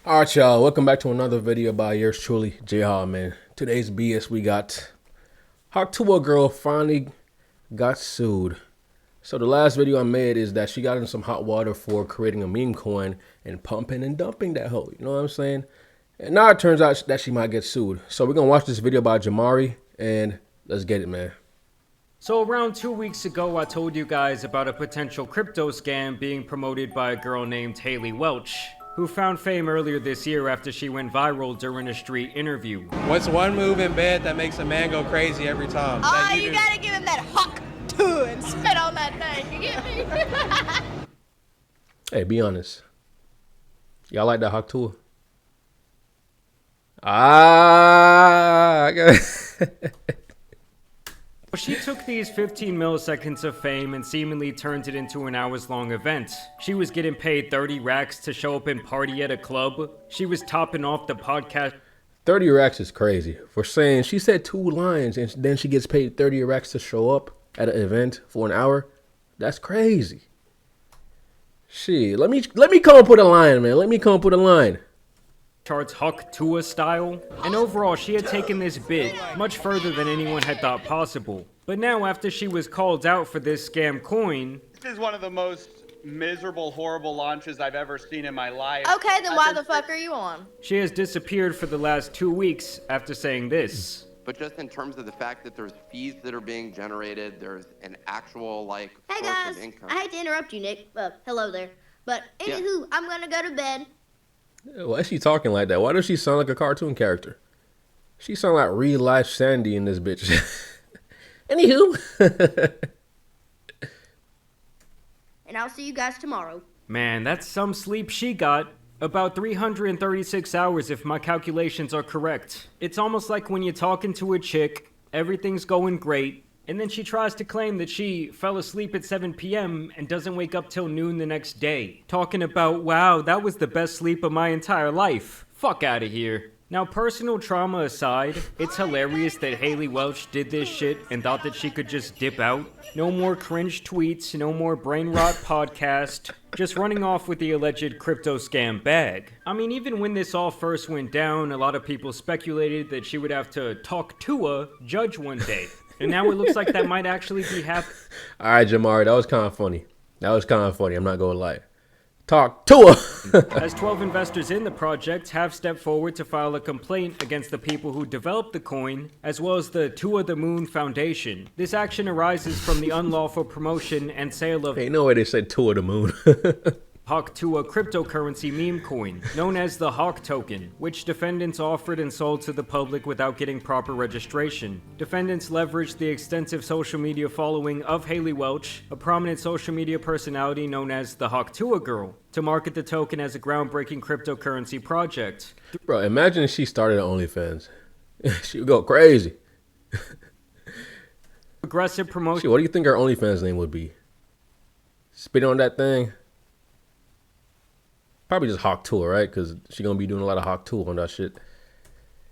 Alright, y'all, welcome back to another video by yours truly, J-Hall, man. Today's BS, we got how Tuah girl finally got sued. So the last video I made is that she got in some hot water for creating a meme coin and pumping and dumping that hoe, you know what I'm saying? And now it turns out that she might get sued. So we're gonna watch this video by Jamari and let's get it, man. So around 2 weeks ago, I told you guys about a potential crypto scam being promoted by a girl named Haley Welch, who found fame earlier this year after she went viral during a street interview. What's one move in bed that makes a man go crazy every time? Oh, you gotta give him that hawk Tuah and spit on that thing, you get me? Hey, be honest. Y'all like that hot Tuah? I got She took these 15 milliseconds of fame and seemingly turned it into an hours-long event. She was getting paid 30 racks to show up and party at a club. She was topping off the podcast. 30 racks is crazy. For saying she said 2 lines and then she gets paid 30 racks to show up at an event for an hour. That's crazy. Shit, let me come and put a line, man. Let me come and put a line. Charts Huck Tuah style, and overall she had taken this bid much further than anyone had thought possible. But now after she was called out for this scam coin, this is one of the most miserable, horrible launches I've ever seen in my life. Okay, then why the fuck are you on? she has disappeared for the last 2 weeks after saying this. But just in terms of the fact that there's fees that are being generated, there's an actual, Hey source guys, of income. I hate to interrupt you, Nick. Hello there. But anywho, I'm gonna go to bed. Why is she talking like that? Why does she sound like a cartoon character? She sound like real life Sandy in this bitch. Anywho. And I'll see you guys tomorrow. Man, that's some sleep she got. About 336 hours if my calculations are correct. It's almost like when you're talking to a chick, everything's going great, and then she tries to claim that she fell asleep at 7 p.m. and doesn't wake up till noon the next day. Talking about, wow, that was the best sleep of my entire life. Fuck out of here. Now, personal trauma aside, it's hilarious that Haley Welch did this shit and thought that she could just dip out. No more cringe tweets, no more brain rot podcast, just running off with the alleged crypto scam bag. I mean, even when this all first went down, a lot of people speculated that she would have to talk to a judge one day. And now it looks like that might actually be happening. All right, Jamari, that was kind of funny. I'm not going to lie. Talk to her. As 12 investors in the project have stepped forward to file a complaint against the people who developed the coin, as well as the Tuah the Moon Foundation. This action arises from the unlawful promotion and sale of Ain't no way they said Tuah the Moon. Hawk Tuah cryptocurrency meme coin, known as the Hawk token, which defendants offered and sold to the public without getting proper registration. Defendants leveraged the extensive social media following of Haley Welch, a prominent social media personality known as the Hawk Tuah girl, to market the token as a groundbreaking cryptocurrency project. Bro, imagine if she started OnlyFans. She would go crazy. Aggressive promotion. Shit, what do you think her OnlyFans name would be? Spit on that thing? Probably just Hawk Tuah, right? Because she gonna be doing a lot of Hawk Tuah on that shit.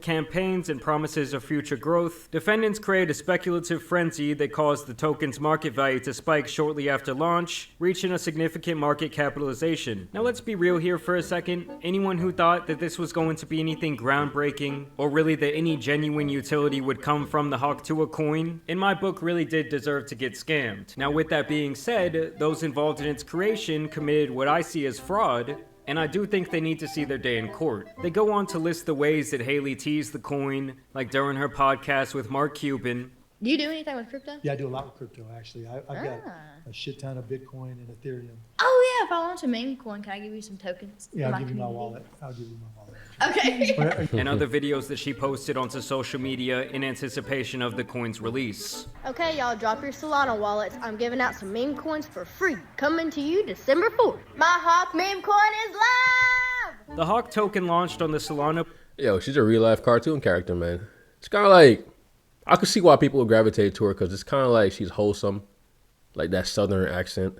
Campaigns and promises of future growth. Defendants create a speculative frenzy that caused the token's market value to spike shortly after launch, reaching a significant market capitalization. Now let's be real here for a second. Anyone who thought that this was going to be anything groundbreaking, or really that any genuine utility would come from the Hawk Tuah coin, in my book really did deserve to get scammed. Now with that being said, those involved in its creation committed what I see as fraud, and I do think they need to see their day in court. They go on to list the ways that Haley teased the coin, like during her podcast with Mark Cuban. Do you do anything with crypto? Yeah, I do a lot with crypto, actually. I've got a shit ton of Bitcoin and Ethereum. Oh yeah, if I want some meme coin, can I give you some tokens? Yeah, from I'll give you my community? wallet. I'll give you my wallet. Okay. And other videos that she posted onto social media in anticipation of the coin's release. Okay, y'all, drop your Solana wallets. I'm giving out some meme coins for free. Coming to you December 4th. My Hawk meme coin is live! The Hawk token launched on the Solana. Yo, she's a real life cartoon character, man. It's kind of like, I could see why people would gravitate to her because it's kind of like she's wholesome, like that southern accent.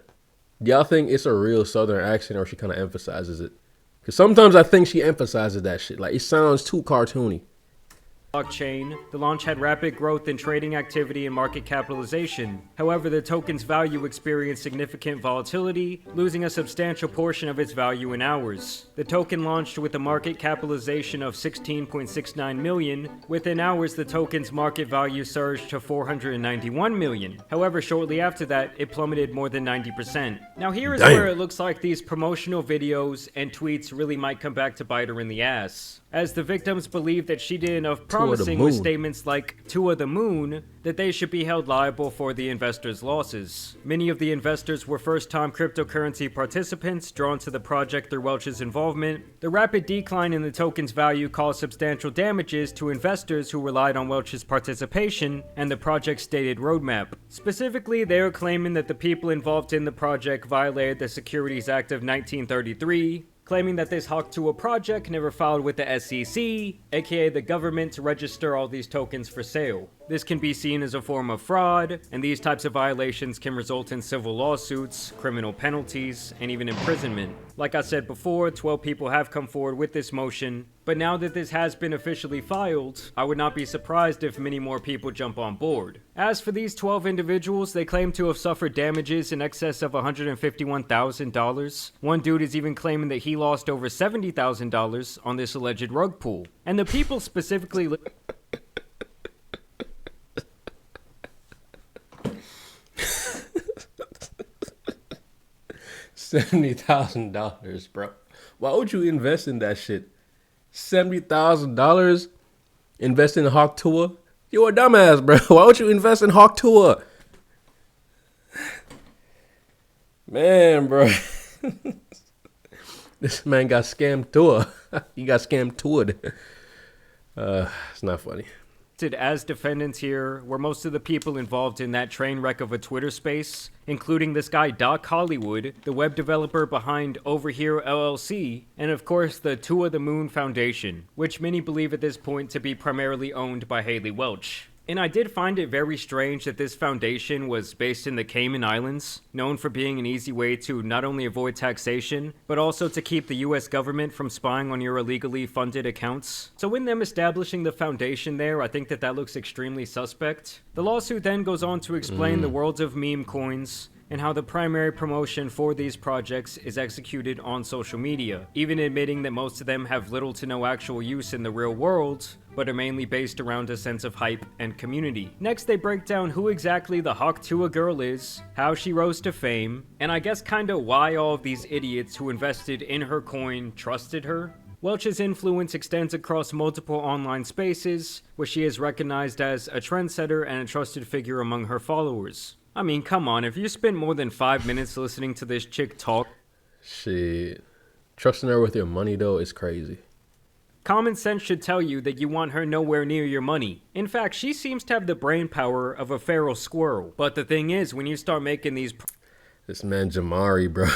Do y'all think it's a real southern accent or she kind of emphasizes it? Because sometimes I think she emphasizes that shit. Like, it sounds too cartoony. blockchain, the launch had rapid growth in trading activity and market capitalization. However, the token's value experienced significant volatility, losing a substantial portion of its value in hours. The token launched with a market capitalization of 16.69 million. Within hours, the token's market value surged to 491 million. However, shortly after that, it plummeted more than 90%. Now here is where it looks like these promotional videos and tweets really might come back to bite her in the ass, as the victims believe that she did enough promising with statements like Tuah the Moon that they should be held liable for the investors' losses. Many of the investors were first-time cryptocurrency participants drawn to the project through Welch's involvement. The rapid decline in the token's value caused substantial damages to investors who relied on Welch's participation and the project's stated roadmap. Specifically, they are claiming that the people involved in the project violated the Securities Act of 1933, claiming that this Tuah project never filed with the SEC, aka the government, to register all these tokens for sale. This can be seen as a form of fraud, and these types of violations can result in civil lawsuits, criminal penalties, and even imprisonment. Like I said before, 12 people have come forward with this motion, but now that this has been officially filed, I would not be surprised if many more people jump on board. As for these 12 individuals, they claim to have suffered damages in excess of $151,000. One dude is even claiming that he lost over $70,000 on this alleged rug pull. And the people specifically... $70,000, bro. Why would you invest in that shit? $70,000? Invest in Tuah? You're a dumbass, bro. Why would you invest in Tuah? Man, bro. This man got scammed Tuah. He got scammed Tuah. It's not funny. As defendants here were most of the people involved in that train wreck of a Twitter space, including this guy Doc Hollywood, the web developer behind Over Here LLC, and of course the Tuah the Moon Foundation, which many believe at this point to be primarily owned by Haley Welch. And I did find it very strange that this foundation was based in the Cayman Islands, known for being an easy way to not only avoid taxation, but also to keep the US government from spying on your illegally funded accounts. So in them establishing the foundation there, I think that looks extremely suspect. The lawsuit then goes on to explain the world of meme coins, and how the primary promotion for these projects is executed on social media, even admitting that most of them have little to no actual use in the real world, but are mainly based around a sense of hype and community. Next, they break down who exactly the Tuah girl is, how she rose to fame, and I guess kinda why all of these idiots who invested in her coin trusted her. Welch's influence extends across multiple online spaces, where she is recognized as a trendsetter and a trusted figure among her followers. I mean, come on, if you spent more than 5 minutes listening to this chick talk... Shit. Trusting her with your money, though, is crazy. Common sense should tell you that you want her nowhere near your money. In fact, she seems to have the brain power of a feral squirrel. But the thing is, when you start making these... This man Jamari, bro.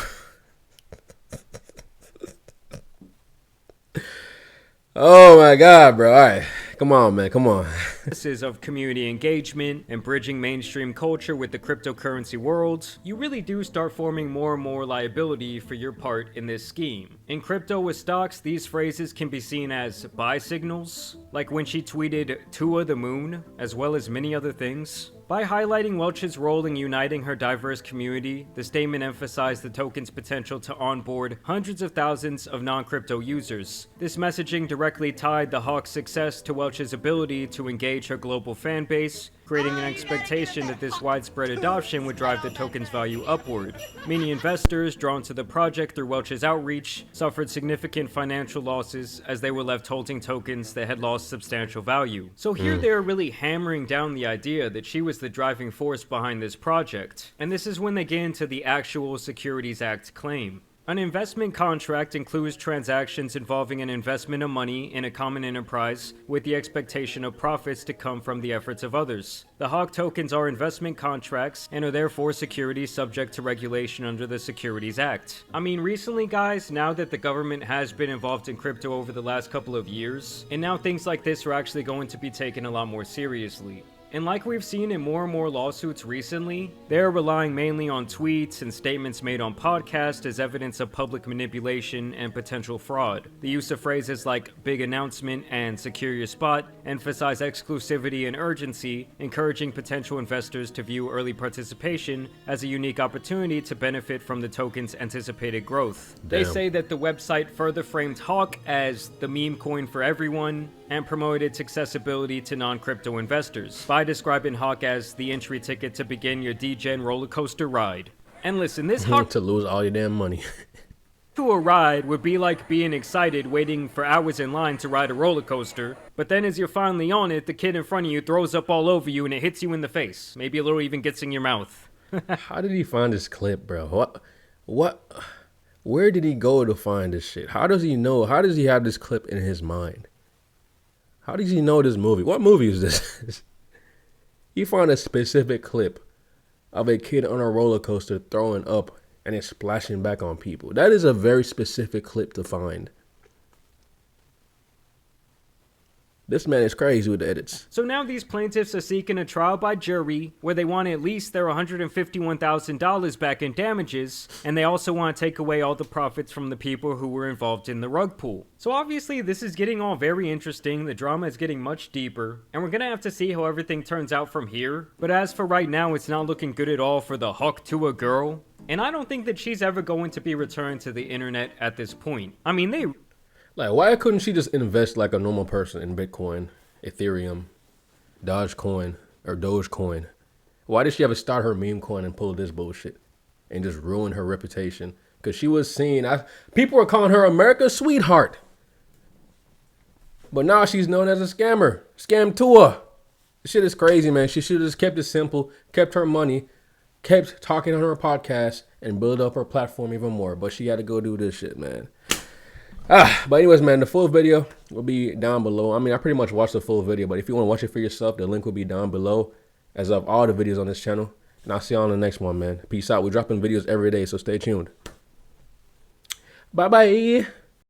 Oh my God, bro. All right. Come on, man. Come on. This is of community engagement and bridging mainstream culture with the cryptocurrency world. You really do start forming more and more liability for your part in this scheme. In crypto with stocks, these phrases can be seen as buy signals, like when she tweeted Tuah the Moon, as well as many other things. By highlighting Welch's role in uniting her diverse community, the statement emphasized the token's potential to onboard hundreds of thousands of non-crypto users. This messaging directly tied the Hawk's success to Welch's ability to engage her global fan base, creating an expectation that this widespread adoption would drive the token's value upward. Many investors, drawn to the project through Welch's outreach, suffered significant financial losses as they were left holding tokens that had lost substantial value. So here they're really hammering down the idea that she was the driving force behind this project, and this is when they get into the actual Securities Act claim. An investment contract includes transactions involving an investment of money in a common enterprise with the expectation of profits to come from the efforts of others. The Hawk tokens are investment contracts and are therefore securities subject to regulation under the Securities Act. I mean, recently guys, now that the government has been involved in crypto over the last couple of years, and now things like this are actually going to be taken a lot more seriously. And like we've seen in more and more lawsuits recently, they're relying mainly on tweets and statements made on podcasts as evidence of public manipulation and potential fraud. The use of phrases like big announcement and secure your spot emphasize exclusivity and urgency, encouraging potential investors to view early participation as a unique opportunity to benefit from the token's anticipated growth. They Damn. say that the website further framed Hawk as the meme coin for everyone and promoted its accessibility to non-crypto investors by describing Hawk as the entry ticket to begin your degen roller coaster ride. And listen, this Hawk To lose all your damn money. to a ride would be like being excited waiting for hours in line to ride a roller coaster, but then as you're finally on it, the kid in front of you throws up all over you and it hits you in the face. Maybe a little even gets in your mouth. How did he find this clip, bro? Where did he go to find this shit? How does he know? How does he have this clip in his mind? How does he know this movie? What movie is this? He found a specific clip of a kid on a roller coaster throwing up and it's splashing back on people. That is a very specific clip to find. This man is crazy with the edits. So now these plaintiffs are seeking a trial by jury where they want at least their $151,000 back in damages, and they also want to take away all the profits from the people who were involved in the rug pull. So obviously this is getting all very interesting, the drama is getting much deeper, and we're gonna have to see how everything turns out from here. But as for right now, it's not looking good at all for the Hawk Tuah girl, and I don't think that she's ever going to be returned to the internet at this point. I mean, they... Like, why couldn't she just invest like a normal person in Bitcoin, Ethereum, Dogecoin, or Dogecoin? Why did she ever start her meme coin and pull this bullshit and just ruin her reputation? Because she was seen, people were calling her America's sweetheart. But now she's known as a scammer. Scam Tuah. This shit is crazy, man. She should have just kept it simple, kept her money, kept talking on her podcast, and build up her platform even more. But she had to go do this shit, man. But anyways, man, the full video will be down below. I mean, I pretty much watched the full video, but if you want to watch it for yourself, the link will be down below, as of all the videos on this channel. And I'll see you on the next one, man. Peace out. We're dropping videos every day, so stay tuned. Bye-bye.